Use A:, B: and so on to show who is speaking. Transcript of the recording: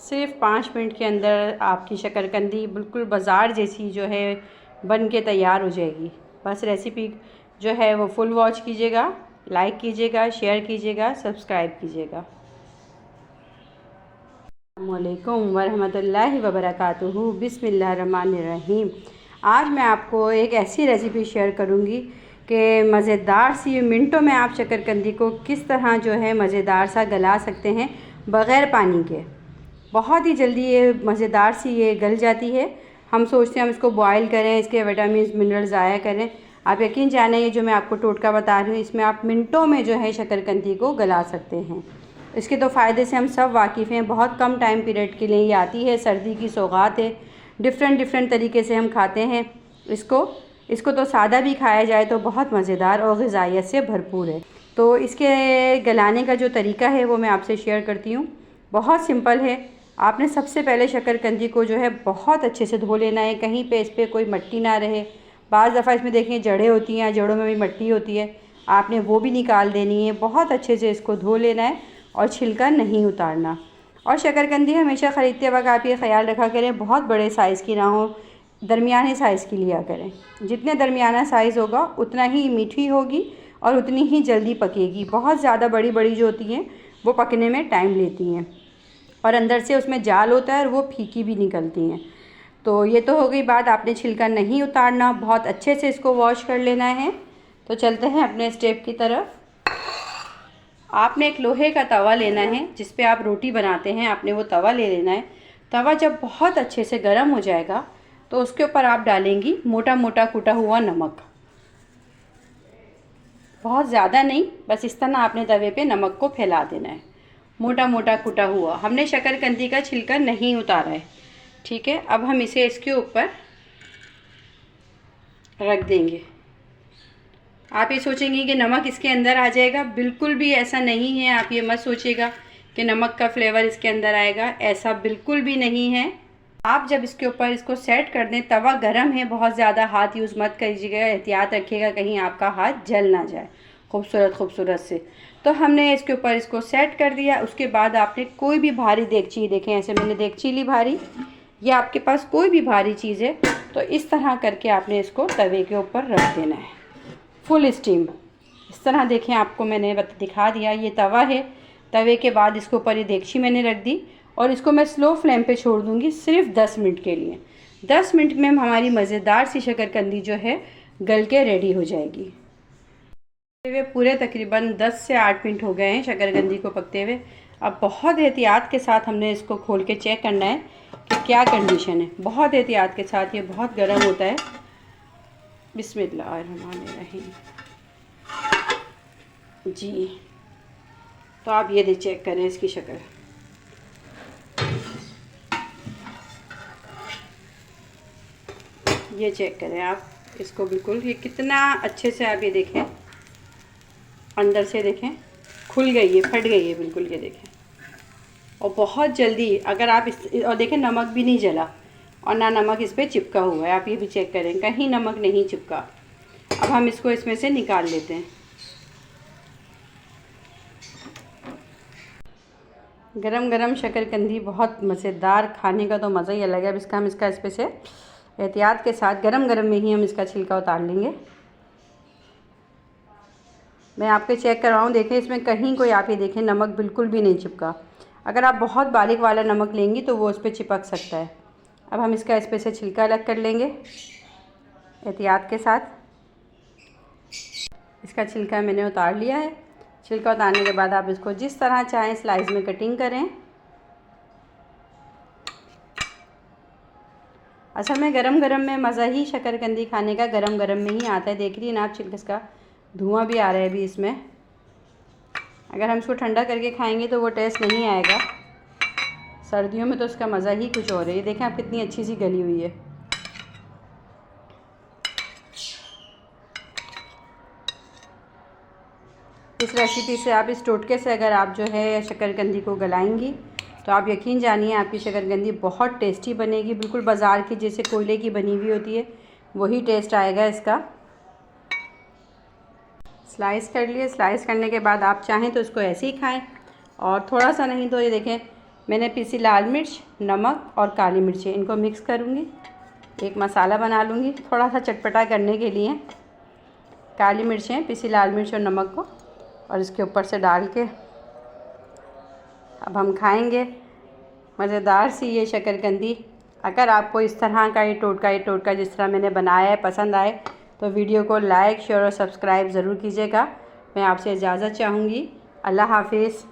A: सिर्फ 5 मिनट के अंदर आपकी शकरकंदी बिल्कुल बाज़ार जैसी जो है बन के तैयार हो जाएगी। बस रेसिपी जो है वो फुल वॉच कीजिएगा, लाइक कीजिएगा, शेयर कीजिएगा, सब्सक्राइब कीजिएगा। अस्सलामुअलैकुम वरहमतुल्लाहि वबरकातुहू। बिस्मिल्लाहिर्रहमानिर्रहीम। आज मैं आपको एक ऐसी रेसिपी शेयर करूंगी कि मज़ेदार सी मिनटों में आप शकरकंदी को किस तरह जो है मज़ेदार सा गला सकते हैं बग़ैर पानी के। बहुत ही जल्दी ये मज़ेदार सी ये गल जाती है। हम सोचते हैं हम इसको बॉयल करें, इसके विटामिन मिनरल ज़ाया करें। आप यकीन जाने ये जो मैं आपको टोटका बता रही हूँ इसमें आप मिनटों में जो है शकरकंदी को गला सकते हैं। इसके तो फ़ायदे से हम सब वाकिफ़ हैं। बहुत कम टाइम पीरियड के लिए ये आती है, सर्दी की सौगात है। डिफरेंट तरीके से हम खाते हैं इसको तो सादा भी खाया जाए तो बहुत मज़ेदार और ग़िज़ाइयत से भरपूर है। तो इसके गलाने का जो तरीका है वो मैं आपसे शेयर करती हूँ। बहुत सिंपल है। आपने सबसे पहले शकरकंदी को जो है बहुत अच्छे से धो लेना है, कहीं पे इस पर कोई मिट्टी ना रहे। बाज़ दफ़ा इसमें देखिए जड़ें होती हैं, जड़ों में भी मिट्टी होती है, आपने वो भी निकाल देनी है। बहुत अच्छे से इसको धो लेना है और छिलका नहीं उतारना। और शकरकंदी हमेशा ख़रीदते वक्त आप ये ख्याल रखा करें बहुत बड़े साइज़ की ना हो, दरमियाने साइज़ की लिया करें। जितने दरमियाना साइज़ होगा उतना ही मीठी होगी और उतनी ही जल्दी पकेगी। बहुत ज़्यादा बड़ी बड़ी जो होती हैं वो पकने में टाइम लेती हैं और अंदर से उसमें जाल होता है और वो फीकी भी निकलती हैं। तो ये तो हो गई बात, आपने छिलका नहीं उतारना, बहुत अच्छे से इसको वॉश कर लेना है। तो चलते हैं अपने स्टेप की तरफ। आपने एक लोहे का तवा लेना है जिस पे आप रोटी बनाते हैं, आपने वो तवा ले लेना है। तवा जब बहुत अच्छे से गर्म हो जाएगा तो उसके ऊपर आप डालेंगी मोटा मोटा कुटा हुआ नमक। बहुत ज़्यादा नहीं, बस इस तरह आपने तवे पे नमक को फैला देना है, मोटा मोटा कुटा हुआ। हमने शकरकंदी का छिलका नहीं उतारा है, ठीक है। अब हम इसे इसके ऊपर रख देंगे। आप ये सोचेंगे कि नमक इसके अंदर आ जाएगा, बिल्कुल भी ऐसा नहीं है। आप ये मत सोचिएगा कि नमक का फ्लेवर इसके अंदर आएगा, ऐसा बिल्कुल भी नहीं है। आप जब इसके ऊपर इसको सेट कर दें, तवा गरम है, बहुत ज़्यादा हाथ यूज़ मत कीजिएगा, एहतियात रखिएगा कहीं आपका हाथ जल ना जाए खूबसूरत से। तो हमने इसके ऊपर इसको सेट कर दिया। उसके बाद आपने कोई भी भारी देगची, देखें ऐसे मैंने देगची ली भारी, या आपके पास कोई भी भारी चीज़ है तो इस तरह करके आपने इसको तवे के ऊपर रख देना है फुल स्टीम। इस तरह देखें, आपको मैंने दिखा दिया, ये तवा है। तवे के बाद इसके ऊपर ये देगची मैंने रख दी और इसको मैं स्लो फ्लेम पे छोड़ दूँगी सिर्फ 10 मिनट के लिए। 10 मिनट में हमारी मज़ेदार सी शकरकंदी जो है गल के रेडी हो जाएगी। वे पूरे तकरीबन 10 से 8 मिनट हो गए हैं शकरकंदी को पकते हुए। अब बहुत एहतियात के साथ हमने इसको खोल के चेक करना है कि क्या कंडीशन है। बहुत एहतियात के साथ, ये बहुत गर्म होता है। बिस्मिल्लाहिर्रहमानिर्रहीम जी। तो आप ये चेक करें इसकी शक्ल। ये चेक करें आप इसको, बिल्कुल ये कितना अच्छे से आप ये देखें, अंदर से देखें खुल गई है, फट गई है बिल्कुल, ये देखें। और बहुत जल्दी अगर आप और देखें नमक भी नहीं जला और ना नमक इस पर चिपका हुआ है। आप ये भी चेक करें, कहीं नमक नहीं चिपका। अब हम इसको इसमें से निकाल लेते हैं। गरम गरम शकरकंदी बहुत मज़ेदार, खाने का तो मज़ा ही अलग है। अब इसका हम इस पे से एहतियात के साथ गरम गरम में ही हम इसका छिलका उतार लेंगे। मैं आपके चेक करवाऊँ, देखें इसमें कहीं कोई, आप ये देखें नमक बिल्कुल भी नहीं चिपका। अगर आप बहुत बारीक वाला नमक लेंगी तो वो उस पर चिपक सकता है। अब हम इसका इस पे से छिलका अलग कर लेंगे एहतियात के साथ। इसका छिलका मैंने उतार लिया है। छिलका उतारने के बाद आप इसको जिस तरह चाहें स्लाइस में कटिंग करें। असल में गरम गरम में मज़ा ही शकरकंदी खाने का गरम गरम में ही आता है। देख रही हैं ना आप, इसका धुआं भी आ रहा है अभी इसमें। अगर हम इसको ठंडा करके खाएंगे तो वो टेस्ट नहीं आएगा। सर्दियों में तो इसका मज़ा ही कुछ और है। ये देखें आप कितनी अच्छी सी गली हुई है। इस रेसिपी से, आप इस टोटके से अगर आप जो है शकरकंदी को गलाएंगी तो आप यकीन जानिए आपकी शकरकंदी बहुत टेस्टी बनेगी। बिल्कुल बाज़ार की जैसे कोयले की बनी हुई होती है वही टेस्ट आएगा इसका। स्लाइस कर लिए। स्लाइस करने के बाद आप चाहें तो इसको ऐसे ही खाएं और थोड़ा सा नहीं तो ये देखें मैंने पीसी लाल मिर्च, नमक और काली मिर्चें, इनको मिक्स करूँगी। एक मसाला बना लूँगी थोड़ा सा चटपटा करने के लिए। काली मिर्चें, पीसी लाल मिर्च और नमक को और इसके ऊपर से डाल के अब हम खाएंगे मज़ेदार सी ये शकरकंदी। अगर आपको इस तरह का ये टोटका जिस तरह मैंने बनाया है पसंद आए तो वीडियो को लाइक, शेयर और सब्सक्राइब ज़रूर कीजिएगा। मैं आपसे इजाज़त चाहूँगी। अल्लाह हाफिज़।